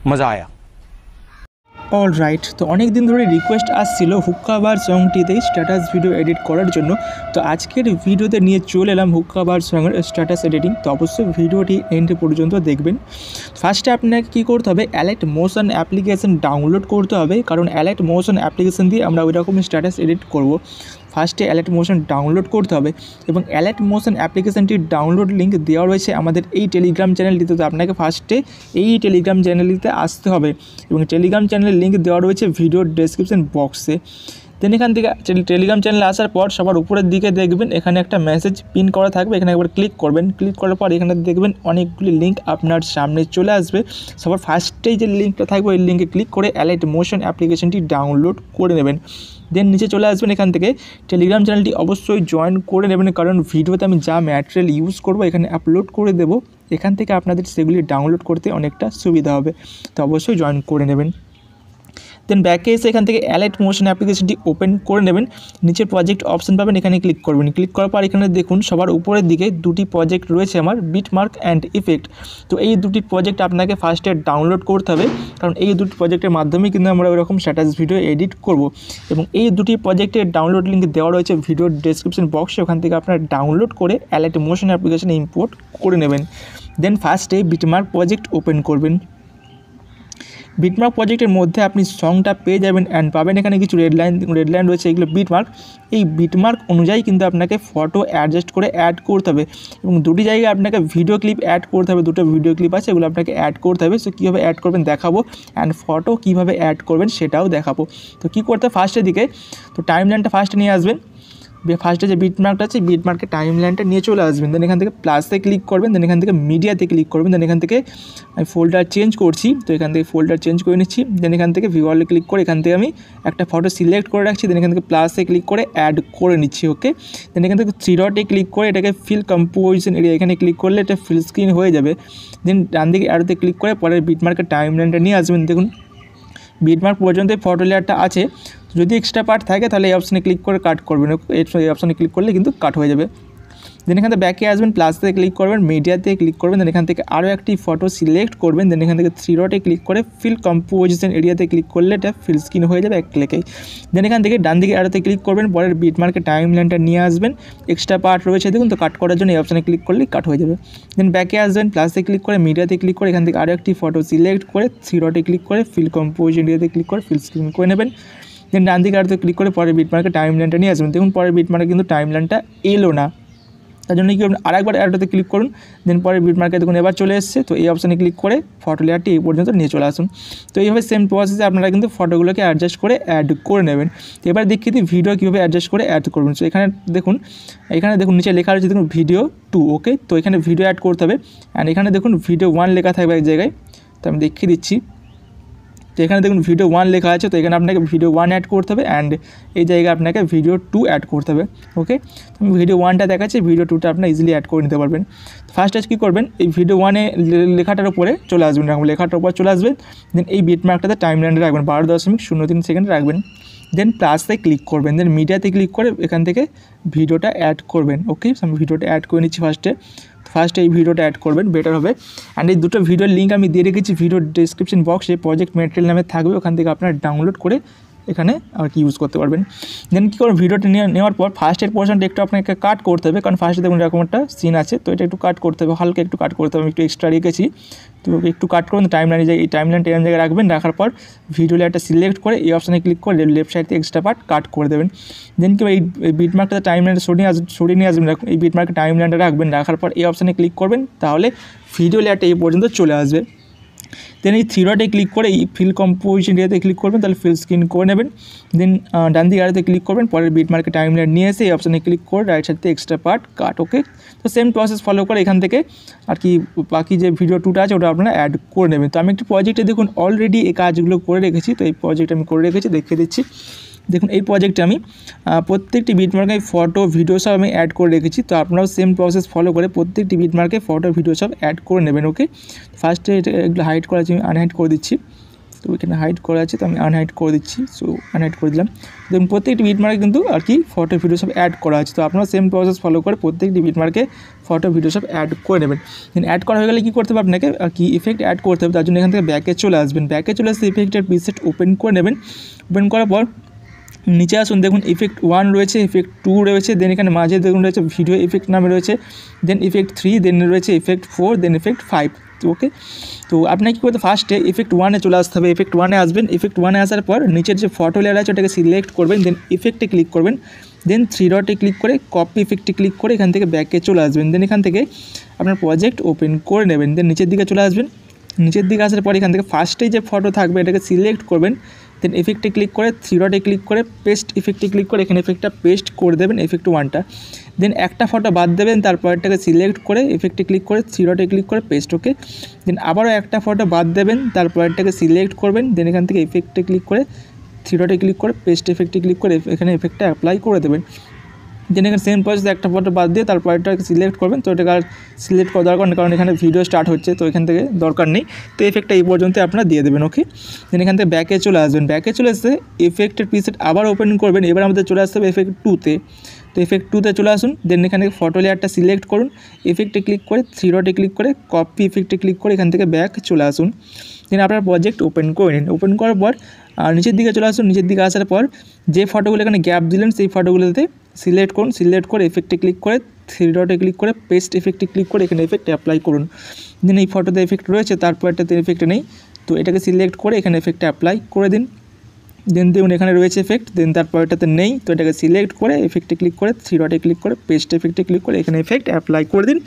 मज़ा आया। All right, তো অনেক দিন ধরে রিকোয়েস্ট আসছিল হুক্কা বার সংটিতে স্ট্যাটাস ভিডিও এডিট করার জন্য। তো আজকের ভিডিওতে নিয়ে চলে এলাম হুক্কা বার সঙ্গের স্ট্যাটাস এডিটিং। তো অবশ্যই ভিডিওটি এন্ড পর্যন্ত দেখবেন। ফার্স্টে আপনাকে কী করতে হবে, অ্যালাইট মোশন অ্যাপ্লিকেশন ডাউনলোড করতে হবে, কারণ অ্যালাইট মোশন অ্যাপ্লিকেশন দিয়ে আমরা ওই রকম স্ট্যাটাস এডিট করব। ফার্স্টে অ্যালাইট মোশন ডাউনলোড করতে হবে এবং অ্যালাইট মোশন অ্যাপ্লিকেশনটির ডাউনলোড লিঙ্ক দেওয়া রয়েছে আমাদের এই টেলিগ্রাম চ্যানেলটিতে। তো আপনাকে ফার্স্টে এই টেলিগ্রাম চ্যানেলটিতে আসতে হবে এবং টেলিগ্রাম চ্যানেলের লিঙ্ক দেওয়া রয়েছে ভিডিওর ডেসক্রিপশন বক্সে। দেন এখান থেকে টেলিগ্রাম চ্যানেলে আসার পর সবার উপরের দিকে দেখবেন এখানে একটা মেসেজ পিন করা থাকবে, এখানে একবার ক্লিক করবেন। ক্লিক করার পর এখানে দেখবেন অনেকগুলি লিঙ্ক আপনার সামনে চলে আসবে। সবার ফার্স্টেই যে লিঙ্কটা থাকবে ওই লিঙ্কে ক্লিক করে অ্যালাইট মোশন অ্যাপ্লিকেশনটি ডাউনলোড করে নেবেন। দেন নিচে চলে আসবেন, এখান থেকে টেলিগ্রাম চ্যানেলটি অবশ্যই জয়েন করে নেবেন, কারণ ভিডিওতে আমি যা ম্যাটেরিয়াল ইউজ করব এখানে আপলোড করে দেব। এখান থেকে আপনাদের সেগুলি ডাউনলোড করতে অনেকটা সুবিধা হবে, তো অবশ্যই জয়েন করে নেবেন। দেন ব্যাকে এসে এখান থেকে অ্যালাইট মোশন অ্যাপ্লিকেশনটি ওপেন করে নেবেন। নিচে প্রজেক্ট অপশন পাবেন, এখানে ক্লিক করবেন। ক্লিক করার পর এখানে দেখুন সবার উপরের দিকে দুটি প্রজেক্ট রয়েছে আমার, বিটমার্ক অ্যান্ড ইফেক্ট। তো এই দুটি প্রজেক্ট আপনাকে ফার্স্টে ডাউনলোড করতে হবে, কারণ এই দুটি প্রজেক্টের মাধ্যমেই কিন্তু আমরা ওরকম স্ট্যাটাস ভিডিও এডিট করব। এবং এই দুটি প্রজেক্টের ডাউনলোড লিঙ্ক দেওয়া রয়েছে ভিডিওর ডেসক্রিপশন বক্সে, ওখান থেকে আপনারা ডাউনলোড করে অ্যালাইট মোশন অ্যাপ্লিকেশন ইম্পোর্ট করে নেবেন। দেন ফার্স্টে বিটমার্ক প্রজেক্ট ওপেন করবেন। বিটমার্ক প্রজেক্টের মধ্যে আপনি সংটা পেয়ে যাবেন অ্যান্ড পাবেন এখানে কিছু রেড লাইন রয়েছে, এগুলো বিটমার্ক। এই বিটমার্ক অনুযায়ী কিন্তু আপনাকে ফটো অ্যাডজাস্ট করে অ্যাড করতে হবে এবং দুটি জায়গায় আপনাকে ভিডিও ক্লিপ অ্যাড করতে হবে। দুটো ভিডিও ক্লিপ আছে, এগুলো আপনাকে অ্যাড করতে হবে। সো কীভাবে অ্যাড করবেন দেখাবো, অ্যান্ড ফটো কীভাবে অ্যাড করবেন সেটাও দেখাবো। তো কী করতে হবে, ফার্স্টের দিকে তো টাইমলাইনটা ফার্স্টে নিয়ে আসবেন। ফার্স্টে যে বিটমার্কটা আছে বিটমার্কের টাইমলাইনটা নিয়ে চলে আসবেন। দেন এখান থেকে প্লাসে ক্লিক করবেন, দেন এখান থেকে মিডিয়াতে ক্লিক করবেন। দেন এখান থেকে আমি ফোল্ডার চেঞ্জ করছি, তো এখান থেকে ফোল্ডার চেঞ্জ করে নিচ্ছি। দেন এখান থেকে ভিউয়ালে ক্লিক করে এখান থেকে আমি একটা ফটো সিলেক্ট করে রাখছি। দেন এখান থেকে প্লাসে ক্লিক করে অ্যাড করে নিচ্ছি। ওকে, দেন এখান থেকে থ্রি ডটে ক্লিক করে এটাকে ফিল কম্পোজিশন এরিয়া এখানে ক্লিক করলে এটা ফিল স্ক্রিন হয়ে যাবে। দেন ডান দিকে অ্যারোতে ক্লিক করে পরে বিটমার্কের টাইমলাইনটা নিয়ে আসবেন। দেখুন বিটমার্ক পর্যন্ত ফটো লেয়ারটা আছে, যদি এক্সট্রা পার্ট থাকে তাহলে এই অপশানে ক্লিক করে কাট করবেন। এই অপশানে ক্লিক করলে কিন্তু কাট হয়ে যাবে। দেন এখান থেকে ব্যাকে আসবেন, প্লাসতে ক্লিক করবেন, মিডিয়াতে ক্লিক করবেন। দেন এখান থেকে আরও একটি ফটো সিলেক্ট করবেন। দেন এখান থেকে থ্রি ডটে ক্লিক করে ফিল কম্পোজিশন এরিয়াতে ক্লিক করলে এটা ফিল স্ক্রিন হয়ে যাবে এক ক্লিকেই। দেন এখান থেকে ডান দিকে আরোতে ক্লিক করবেন, পরের বিটমার্কের টাইমলাইনটা নিয়ে আসবেন। এক্সট্রা পার্ট রয়েছে দেখুন, তো কাট করার জন্য এই অপশানে ক্লিক করলেই কাট হয়ে যাবে। দেন ব্যাকে আসবেন, প্লাসে ক্লিক করে মিডিয়াতে ক্লিক করে এখান থেকে আরও একটি ফটো সিলেক্ট করে থ্রি ডটে ক্লিক করে ফিল কম্পোজিশন এরিয়াতে ক্লিক করে ফিল স্ক্রিন করে নেবেন। দেন ডান দিকে আরোতে ক্লিক করে পরের বিটমার্কের টাইমলাইনটা নিয়ে আসবেন। দেখুন পরের বিটমার্কে কিন্তু টাইমলাইনটা এলো না, তার জন্য কি করবেন, আরেকবার অ্যাডোতে ক্লিক করুন। দেন পরে বিটমার্কে দেখুন এবার চলে এসেছে। তো এই অপশানে ক্লিক করে ফটো লেয়ারটি এই পর্যন্ত নিয়ে চলে আসুন। তো এইভাবে সেম প্রসেসে আপনারা কিন্তু ফটোগুলোকে অ্যাডজাস্ট করে অ্যাড করে নেবেন। তো এবার দেখিয়ে দিই ভিডিও কীভাবে অ্যাডজাস্ট করে অ্যাড করবেন। তো এখানে দেখুন নিচে লেখা রয়েছে দেখুন ভিডিও 2। ওকে, তো এখানে ভিডিও অ্যাড করতে হবে অ্যান্ড এখানে দেখুন ভিডিও 1 লেখা থাকবে এক জায়গায়, তো আমি দেখিয়ে দিচ্ছি। তো এখানে দেখুন ভিডিও 1 লেখা আছে, তো এখানে আপনাকে ভিডিও 1 অ্যাড করতে হবে অ্যান্ড এই জায়গায় আপনাকে ভিডিও 2 অ্যাড করতে হবে। ওকে, তো আমি ভিডিও 1টা দেখাচ্ছি, ভিডিও 2টা আপনার ইজিলি অ্যাড করে নিতে পারবেন। ফার্স্ট আজ কী করবেন, এই ভিডিও 1-এ লেখাটার উপরে চলে আসবেন, লেখাটার উপর চলে আসবেন। দেন এই বিটমার্কটাতে টাইমলাইনে রাখবেন 12.03 সেকেন্ড রাখবেন। দেন প্লাসে ক্লিক করবেন, দেন মিডিয়াতে ক্লিক করে এখান থেকে ভিডিওটা অ্যাড করবেন। ওকে, আমি ভিডিওটা অ্যাড করে নিচ্ছি। ফার্স্টে এই ভিডিওটা অ্যাড করবেন, বেটার হবে। অ্যান্ড এই দুটো ভিডিওর লিঙ্ক আমি দিয়ে রেখেছি ভিডিওর ডেসক্রিপশন বক্সে, প্রজেক্ট ম্যাটেরিয়াল নামে থাকবে, ওখান থেকে আপনারা ডাউনলোড করে এখানে আর কি ইউজ করতে পারবেন। দেন কী করবেন, ভিডিওটা নেওয়ার পর ফার্স্টের পোর্শনটা একটু আপনাকে কাট করতে হবে, কারণ ফার্স্টে দেখুন এরকম একটা সিন আছে, তো এটা একটু কাট করতে হবে, হালকা একটু কাট করতে হবে। আমি একটু এক্সট্রা রেখেছি, তো একটু কাট করুন। টাইমলাইনে এই টাইমলাইনটা এরকম জায়গায় রাখবেন, রাখার পর ভিডিও লেয়ারটা সিলেক্ট করে এই অপশানে ক্লিক করে লেফট সাইড থেকে এক্সট্রা পার্ট কাট করে দেবেন। দেন কি এই বিটমার্কটা টাইমলাইনটা সরিয়ে নিয়ে আসবেন, এই বিটমার্কের টাইমলাইনটা রাখবেন, রাখার পর এই অপশানে ক্লিক করবেন, তাহলে ভিডিও লেয়ারটা এই পর্যন্ত চলে আসবে। দেন এই থ্রি ডটে ক্লিক করে এই ফিল কম্পোজিশন এরিয়াতে ক্লিক করবেন, তাহলে ফিল স্ক্রিন করে নেবেন। দেন ডান দিকে আরেতে ক্লিক করবেন, পরের বিটমার্কের টাইমলাইন নিয়ে এসে এই অপশানে ক্লিক করে রাইট সাইড থেকে এক্সট্রা পার্ট কাট। ওকে, তো সেম প্রসেস ফলো করে এখান থেকে আর কি বাকি যে ভিডিও 2টা আছে ওটা আপনারা অ্যাড করে নেবেন। তো আমি একটি প্রজেক্টে দেখুন অলরেডি এই কাজগুলো করে রেখেছি, তো এই প্রজেক্ট আমি করে রেখেছি, দেখিয়ে দিচ্ছি। দেখুন এই প্রজেক্টে আমি প্রত্যেকটি বিটমার্কে ফটো ভিডিও সব আমি অ্যাড করে রেখেছি। তো আপনারাও সেম প্রসেস ফলো করে প্রত্যেকটি বিটমার্কে ফটো ভিডিও সব অ্যাড করে নেবেন। ওকে, ফার্স্টে এগুলো হাইড করা আছে, আমি আনহাইড করে দিচ্ছি। তো এখানে হাইড করা আছে, তো আমি আনহাইড করে দিচ্ছি। সো আনহাইড করে দিলাম। দেখুন প্রত্যেকটি বিটমার্কে কিন্তু আর কি ফটো ভিডিও সব অ্যাড করা আছে। তো আপনারা সেম প্রসেস ফলো করে প্রত্যেকটি বিটমার্কে ফটো ভিডিও সব অ্যাড করে নেবেন। দেন অ্যাড করা হয়ে গেলে কী করতে হবে, আপনাকে আর কি ইফেক্ট অ্যাড করতে হবে। তার জন্য এখান থেকে ব্যাকে চলে আসবেন। ব্যাকে চলে আসতে ইফেক্টের প্রিসেট ওপেন করে নেবেন। ওপেন করার পর নিচে আসুন, দেখুন ইফেক্ট 1 রয়েছে, ইফেক্ট 2 রয়েছে, দেন এখানে মাঝে দেখুন রয়েছে ভিডিও ইফেক্ট নামে রয়েছে, দেন ইফেক্ট 3, দেন রয়েছে ইফেক্ট 4, দেন ইফেক্ট 5। ওকে, তো আপনাকে কী করতে ফার্স্টে ইফেক্ট 1-এ চলে আসতে হবে। ইফেক্ট 1-এ আসবেন। ইফেক্ট 1-এ আসার পর নিচের যে ফটো লেয়ার আছে ওটাকে সিলেক্ট করবেন, দেন ইফেক্টে ক্লিক করবেন, দেন 3 ডটে ক্লিক করে কপি ইফেক্টে ক্লিক করে এখান থেকে ব্যাকে চলে আসবেন। দেন এখান থেকে আপনার প্রজেক্ট ওপেন করে নেবেন। দেন নিচের দিকে চলে আসবেন। নিচের দিকে আসার পর এখান থেকে ফার্স্টেই যে ফটো থাকবে এটাকে সিলেক্ট করবেন, দেন ইফেক্টে ক্লিক করে 3 ডটে ক্লিক করে পেস্ট ইফেক্টে ক্লিক করে এখানে ইফেক্টটা পেস্ট করে দেবেন, ইফেক্ট 1টা। দেন একটা ফটো বাদ দেবেন, তারপরটাকে সিলেক্ট করে ইফেক্টে ক্লিক করে 3 ডটে ক্লিক করে পেস্ট। ওকে, দেন আবারও একটা ফটো বাদ দেবেন, তারপরটাকে সিলেক্ট করবেন, দেন এখান থেকে ইফেক্টে ক্লিক করে 3 ডটে ক্লিক করে পেস্ট ইফেক্টে ক্লিক করে এখানে ইফেক্টটা অ্যাপ্লাই করে দেবেন। দেন এখানে সেম প্রসেস একটা ফটো বাদ দিয়ে তারপর এটাকে সিলেক্ট করবেন। তো এটাকে আর সিলেক্ট করা দরকার নেই, কারণ এখানে ভিডিও স্টার্ট হচ্ছে, তো এখান থেকে দরকার নেই। তো এফেক্টটা এই পর্যন্ত আপনারা দিয়ে দেবেন। ওকে, দেন এখান থেকে ব্যাকে চলে আসবেন। ব্যাকে চলে আসতে এফেক্টের প্রিসেট আবার ওপেন করবেন। এবার আমাদের চলে আসতে হবে এফেক্ট 2-তে। তো এফেক্ট 2-তে চলে আসুন। দেন এখানে ফটো লেয়ারটা সিলেক্ট করুন, এফেক্টে ক্লিক করে 3 ডটে ক্লিক করে কপি ইফেক্টে ক্লিক করে এখান থেকে ব্যাক চলে আসুন। দেন আপনার প্রজেক্ট ওপেন করে নিন। ওপেন করার পর নিচের দিকে চলে আসুন। নিচের দিকে আসার পর যে ফটোগুলো এখানে গ্যাপ দিলেন সেই ফটোগুলোতে সিলেক্ট করুন। সিলেক্ট করে এফেক্টে ক্লিক করে 3 ডটে ক্লিক করে পেস্ট ইফেক্টে ক্লিক করে এখানে এফেক্ট অ্যাপ্লাই করুন। দেন এই ফটোতে এফেক্ট রয়েছে, তারপর একটাতে এফেক্ট নেই, তো এটাকে সিলেক্ট করে এখানে এফেক্টটা অ্যাপ্লাই করে দিন। দেন দেখুন এখানে রয়েছে এফেক্ট, দেন তারপর এটাতে নেই, তো এটাকে সিলেক্ট করে এফেক্টে ক্লিক করে 3 ডটে ক্লিক করে পেস্ট এফেক্টে ক্লিক করে এখানে এফেক্ট অ্যাপ্লাই করে দিন।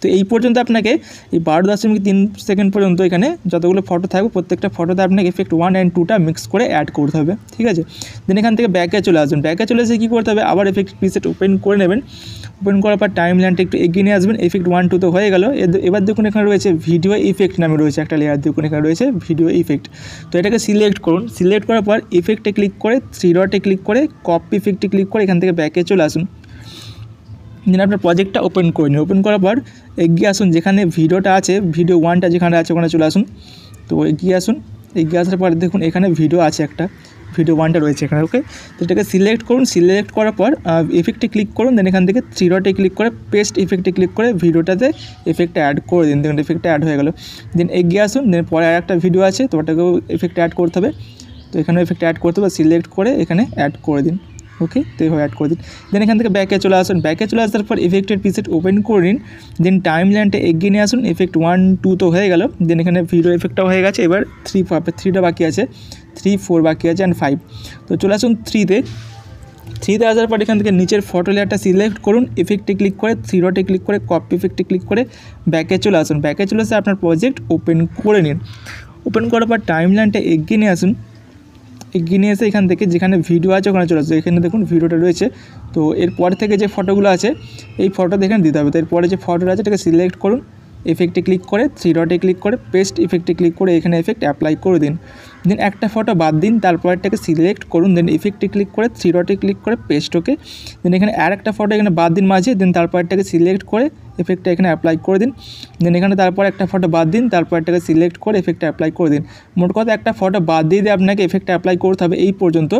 তো এই পর্যন্ত আপনাকে এই 12.3 সেকেন্ড পর্যন্ত এখানে যতগুলো ফটো থাকবে প্রত্যেকটা ফটোতে আপনাকে এফেক্ট 1 অ্যান্ড 2টা মিক্স করে অ্যাড করতে হবে। ঠিক আছে, দেন এখান থেকে ব্যাকে চলে আসবেন। ব্যাকে চলে এসে কী করতে হবে, আবার এফেক্ট প্রিসেট ওপেন করে নেবেন। ওপেন করার পর টাইম লাইনটা একটু এগিয়ে নিয়ে আসবেন। এফেক্ট 1, 2 তো হয়ে গেল। এবার দেখুন এখানে রয়েছে ভিডিও ইফেক্ট নামে রয়েছে একটা লেয়ার, দেখুন এখানে রয়েছে ভিডিও ইফেক্ট। তো এটাকে সিলেক্ট করুন। সিলেক্ট করার পর ইফেক্টে ক্লিক করে 3 ডটে ক্লিক করে কপি ইফেক্টে ক্লিক করে এখান থেকে ব্যাকে চলে আসুন। দেন আপনার প্রজেক্টটা ওপেন করে নিন। ওপেন করার পর এগিয়ে আসুন, যেখানে ভিডিওটা আছে ভিডিও 1টা যেখানে আছে ওখানে চলে আসুন। তো এগিয়ে আসুন। এগিয়ে আসার পর দেখুন এখানে ভিডিও আছে একটা, ভিডিও 1টা রয়েছে এখানে। ওকে, তো এটাকে সিলেক্ট করুন। সিলেক্ট করার পর এফেক্টে ক্লিক করুন। দেন এখান থেকে 3 ডটে ক্লিক করে পেস্ট ইফেক্টে ক্লিক করে ভিডিওটাতে এফেক্টটা অ্যাড করে দিন। দেখুন এফেক্টটা অ্যাড হয়ে গেল। দেন এগিয়ে আসুন। দেন পরে আর একটা ভিডিও আছে, তো ওটাকেও এফেক্টটা অ্যাড করতে হবে। তো এখানে এফেক্ট অ্যাড করতে হবে, সিলেক্ট করে এখানে অ্যাড করে দিন। ওকে, তো এইভাবে অ্যাড করে দিন। দেন এখান থেকে ব্যাকে চলে আসুন। ব্যাকে চলে আসার পর এফেক্টের প্রিসেট ওপেন করে নিন। দেন টাইম লাইনটা এগিয়ে নিয়ে আসুন। এফেক্ট 1, 2 তো হয়ে গেল। দেন এখানে ভিডিও এফেক্টটাও হয়ে গেছে। এবার 3টা বাকি আছে, 3, 4 বাকি আছে অ্যান্ড 5। তো চলে আসুন 3তে আসার পর এখান থেকে নিচের ফটো লেয়ারটা সিলেক্ট করুন। এফেক্টে ক্লিক করে 3 ডটে ক্লিক করে কপি ইফেক্টে ক্লিক করে ব্যাকে চলে আসুন। ব্যাকে চলে আসে আপনার প্রজেক্ট ওপেন করে নিন। ওপেন করার পর টাইম লাইনটা এগিয়ে নিয়ে আসুন। এগিয়ে নিয়ে এসে এখান থেকে যেখানে ভিডিও আছে ওখানে চলে আসবে। এখানে দেখুন ভিডিওটা রয়েছে, তো এরপর থেকে যে ফটোগুলো আছে এই ফটোটা এখানে দিতে হবে। তো এরপরে যে ফটোটা আছে এটাকে সিলেক্ট করুন। এফেক্টে ক্লিক করে 3 ডটে ক্লিক করে পেস্ট ইফেক্টে ক্লিক করে এখানে এফেক্ট অ্যাপ্লাই করে দিন। দেন একটা ফটো বাদ দিন, তারপরটাকে সিলেক্ট করুন। দেন ইফেক্টে ক্লিক করে 3 ডটে ক্লিক করে পেস্ট। ওকে, দেন এখানে আর একটা ফটো এখানে বাদ দিন মাঝে, দেন তারপরটাকে সিলেক্ট করে এফেক্টটা এখানে অ্যাপ্লাই করে দিন। দেন এখানে তারপর একটা ফটো বাদ দিন, তারপরটাকে সিলেক্ট করে এফেক্টটা অ্যাপ্লাই করে দিন। মোট কথা একটা ফটো বাদ দিয়ে আপনাকে এফেক্টটা অ্যাপ্লাই করতে হবে এই পর্যন্ত,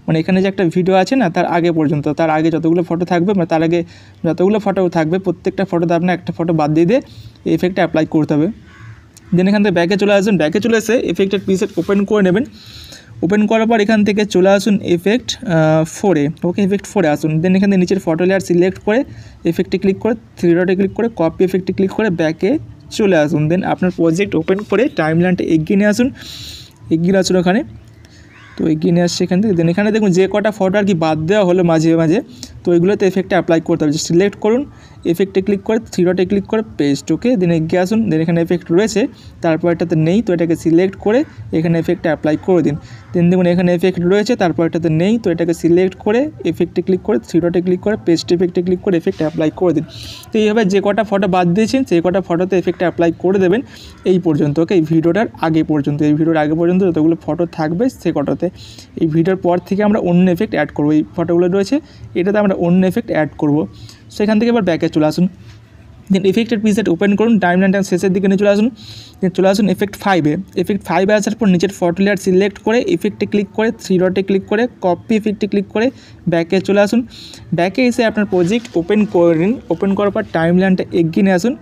মানে এখানে যে একটা ভিডিও আছে না তার আগে পর্যন্ত, তার আগে যতগুলো ফটো থাকবে মানে তার আগে যতগুলো ফটো থাকবে প্রত্যেকটা ফটোতে আপনার একটা ফটো বাদ দিয়ে এই এফেক্টটা অ্যাপ্লাই করতে হবে। দেন এখান থেকে ব্যাকে চলে আসুন। ব্যাকে চলে এসে এফেক্টের প্রিসেট ওপেন করে নেবেন। ওপেন করার পর এখান থেকে চলে আসুন এফেক্ট 4-এ। ওকে, এফেক্ট 4-এ আসুন। দেন এখান থেকে নিচের ফটো লেয়ার সিলেক্ট করে এফেক্টে ক্লিক করে 3 ডটে ক্লিক করে কপি এফেক্টে ক্লিক করে ব্যাকে চলে আসুন। দেন আপনার প্রজেক্ট ওপেন করে টাইম লাইনটা এগিয়ে নিয়ে আসুন। এগিয়ে আসুন ওখানে, তো এগিয়ে নিয়ে আসছে এখান থেকে। দেন এখানে দেখুন যে কটা ফটো আর কি বাদ দেওয়া হলো মাঝে মাঝে, তো ওইগুলোতে এফেক্টটা অ্যাপ্লাই করতে হবে। সিলেক্ট করুন, এফেক্টে ক্লিক করে 3 ডটে ক্লিক করে পেস্ট। ওকে, দেন এগিয়ে আসুন। দেন এখানে এফেক্ট রয়েছে, তারপর এটাতে নেই, তো এটাকে সিলেক্ট করে এখানে এফেক্টটা অ্যাপ্লাই করে দিন। দেন দেখুন এখানে এফেক্ট রয়েছে, তারপর এটাতে নেই, তো এটাকে সিলেক্ট করে এফেক্টে ক্লিক করে 3 ডটে ক্লিক করে পেস্ট এফেক্টে ক্লিক করে এফেক্ট অ্যাপ্লাই করে দিন। তো এইভাবে যে কটা ফটো বাদ দিয়েছেন সেই কটা ফটোতে এফেক্টটা অ্যাপ্লাই করে দেবেন এই পর্যন্ত। ওকে, এই ভিডিওটার আগে পর্যন্ত, এই ভিডিওর আগে পর্যন্ত যতগুলো ফটো থাকবে সে কটাতে। এই ভিডিওর পর থেকে আমরা অন্য এফেক্ট অ্যাড করবো। এই ফটোগুলো রয়েছে এটাতে আমরা অন্য এফেক্ট অ্যাড করব। সেখান থেকে এবার ব্যাকে চলে আসুন। দেন ইফেক্টের প্রিসেট ওপেন করুন, টাইমলাইনটা শেষের দিকে নিয়ে চলে আসুন। দেন চলে আসুন এফেক্ট 5-এ। এফেক্ট 5-এ আসার পর নিচের ফটো লেয়ার সিলেক্ট করে ইফেক্টে ক্লিক করে 3 ডটে ক্লিক করে কপি ইফেক্টে ক্লিক করে ব্যাকে চলে আসুন। ব্যাকে এসে আপনার প্রজেক্ট ওপেন করে নিন। ওপেন করার পর টাইমলাইনটা এগিয়ে নিয়ে আসুন।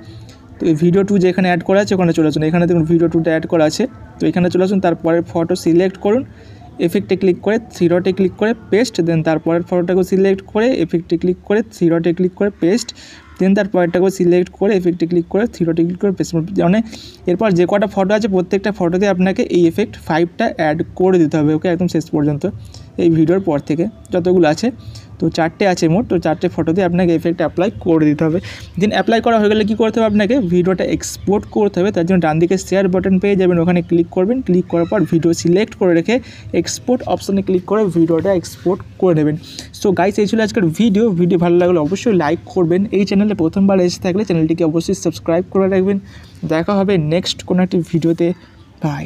তো এই ভিডিও 2 যেখানে অ্যাড করা আছে ওখানে চলে আসুন। এখানে দেখুন ভিডিও 2টা অ্যাড করা আছে, তো এখানে চলে আসুন। তারপরে ফটো সিলেক্ট করুন, এফেক্টে ক্লিক করে 3 ডটে ক্লিক করে পেস্ট। দেন তারপরের ফটোটাকে সিলেক্ট করে এফেক্টে ক্লিক করে 3 ডটে ক্লিক করে পেস্ট। দেন তারপরটাকে সিলেক্ট করে এফেক্টে ক্লিক করে 3 ডটে ক্লিক করে পেস্ট। মানে এরপর যে কটা ফটো আছে প্রত্যেকটা ফটোতে আপনাকে এই এফেক্ট 5টা অ্যাড করে দিতে হবে, ওকে, একদম শেষ পর্যন্ত এই ভিডিওর পর থেকে যতগুলো আছে। তো 4টে আছে মোট, তো 4টে ফটোতে আপনাকে এফেক্ট অ্যাপ্লাই করে দিতে হবে। দেন অ্যাপ্লাই করা হয়ে গেলে কী করতে হবে, আপনাকে ভিডিওটা এক্সপোর্ট করতে হবে। তার জন্য ডান দিকে শেয়ার বাটন পেয়ে যাবেন, ওখানে ক্লিক করবেন। ক্লিক করার পর ভিডিও সিলেক্ট করে রেখে এক্সপোর্ট অপশানে ক্লিক করে ভিডিওটা এক্সপোর্ট করে নেবেন। সো গাইস, এই ছিল আজকের ভিডিও ভালো লাগলে অবশ্যই লাইক করবেন। এই চ্যানেলে প্রথমবার এসে থাকলে চ্যানেলটিকে অবশ্যই সাবস্ক্রাইব করে রাখবেন। দেখা হবে নেক্সট কোনো একটি ভিডিওতে। বাই।